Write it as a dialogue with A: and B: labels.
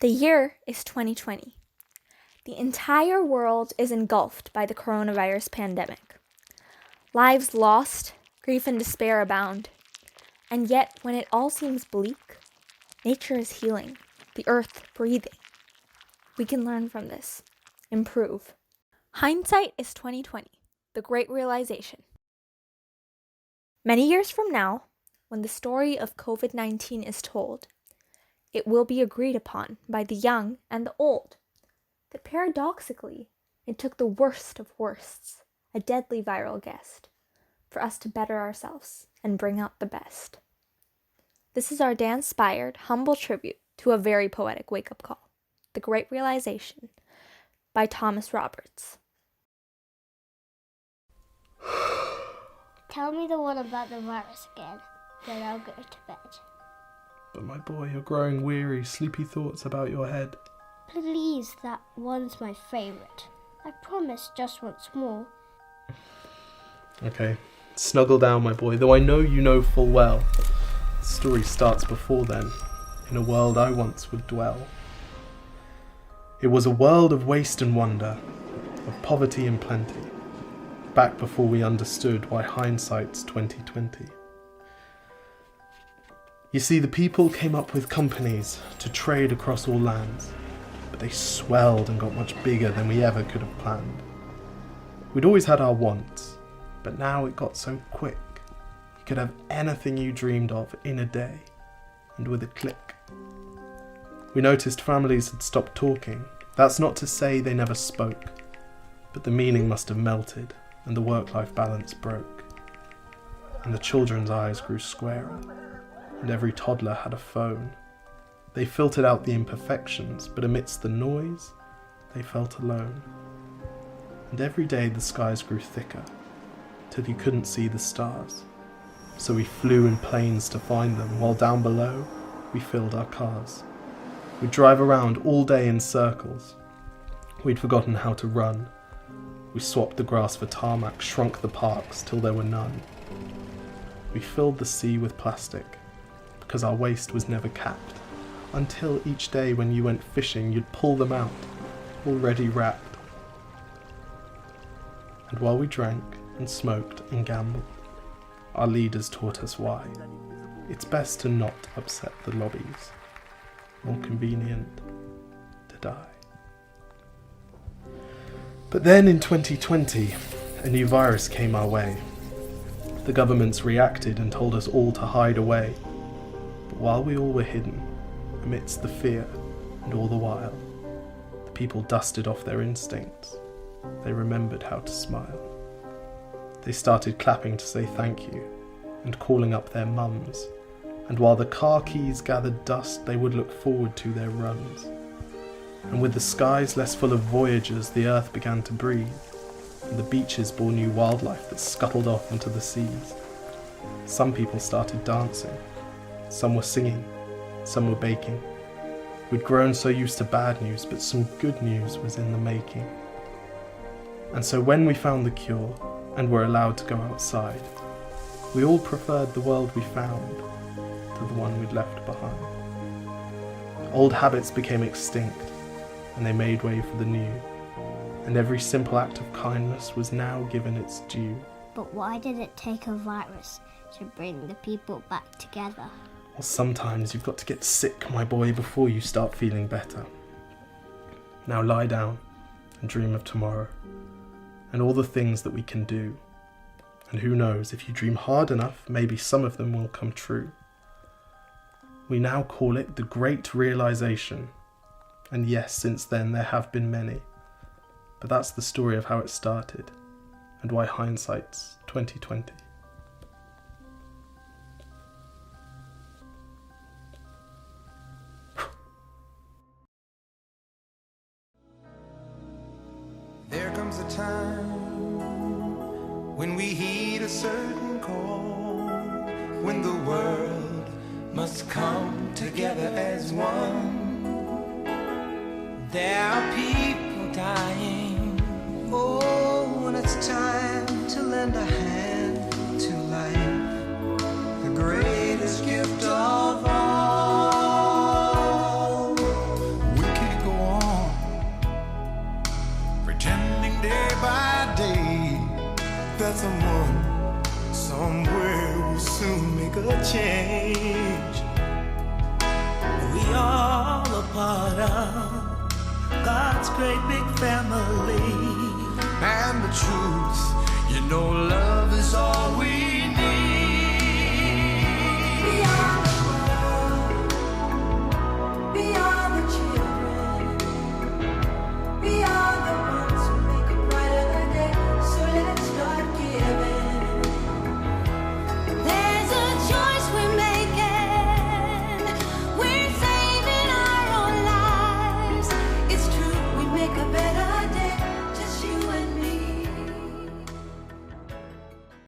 A: The year is 2020. The entire world is engulfed by the coronavirus pandemic. Lives lost, grief and despair abound. And yet, when it all seems bleak, nature is healing, the earth breathing. We can learn from this, improve. Hindsight is 2020, the great realization. Many years from now, when the story of COVID-19 is told, it will be agreed upon by the young and the old that paradoxically, it took the worst of worsts, a deadly viral guest, for us to better ourselves and bring out the best. This is our dance-spired, humble tribute to a very poetic wake-up call, The Great Realization, by Thomas Roberts.
B: Tell me the one about the virus again, then I'll go to bed.
C: But my boy, you're growing weary, sleepy thoughts about your head.
B: Please, that one's my favourite. I promise just once more.
C: Okay, snuggle down, my boy, though I know you know full well. The story starts before then, in a world I once would dwell. It was a world of waste and wonder, of poverty and plenty, back before we understood why hindsight's 2020. You see, the people came up with companies to trade across all lands, but they swelled and got much bigger than we ever could have planned. We'd always had our wants, but now it got so quick. You could have anything you dreamed of in a day, and with a click. We noticed families had stopped talking. That's not to say they never spoke, but the meaning must have melted, and the work-life balance broke. And the children's eyes grew squarer, and every toddler had a phone. They filtered out the imperfections, but amidst the noise, they felt alone. And every day the skies grew thicker, till you couldn't see the stars. So we flew in planes to find them, while down below, we filled our cars. We'd drive around all day in circles. We'd forgotten how to run. We swapped the grass for tarmac, shrunk the parks till there were none. We filled the sea with plastic, because our waste was never capped, until each day when you went fishing you'd pull them out, already wrapped. And while we drank and smoked and gambled, our leaders taught us why. It's best to not upset the lobbies, more convenient to die. But then in 2020, a new virus came our way. The governments reacted and told us all to hide away. But while we all were hidden, amidst the fear and all the while, the people dusted off their instincts. They remembered how to smile. They started clapping to say thank you and calling up their mums. And while the car keys gathered dust, they would look forward to their runs. And with the skies less full of voyagers, the earth began to breathe, and the beaches bore new wildlife that scuttled off into the seas. Some people started dancing. Some were singing, some were baking. We'd grown so used to bad news, but some good news was in the making. And so when we found the cure, and were allowed to go outside, we all preferred the world we found to the one we'd left behind. Old habits became extinct, and they made way for the new, and every simple act of kindness was now given its due.
B: But why did it take a virus to bring the people back together?
C: Well, sometimes you've got to get sick, my boy, before you start feeling better. Now lie down and dream of tomorrow, and all the things that we can do. And who knows, if you dream hard enough, maybe some of them will come true. We now call it the Great Realization. And yes, since then there have been many. But that's the story of how it started, and why hindsight's 2020.
D: There comes a time when we heed a certain call, when the world must come together as one. There are people dying. Oh, when it's time to lend a hand to life, the greatest gift of all. no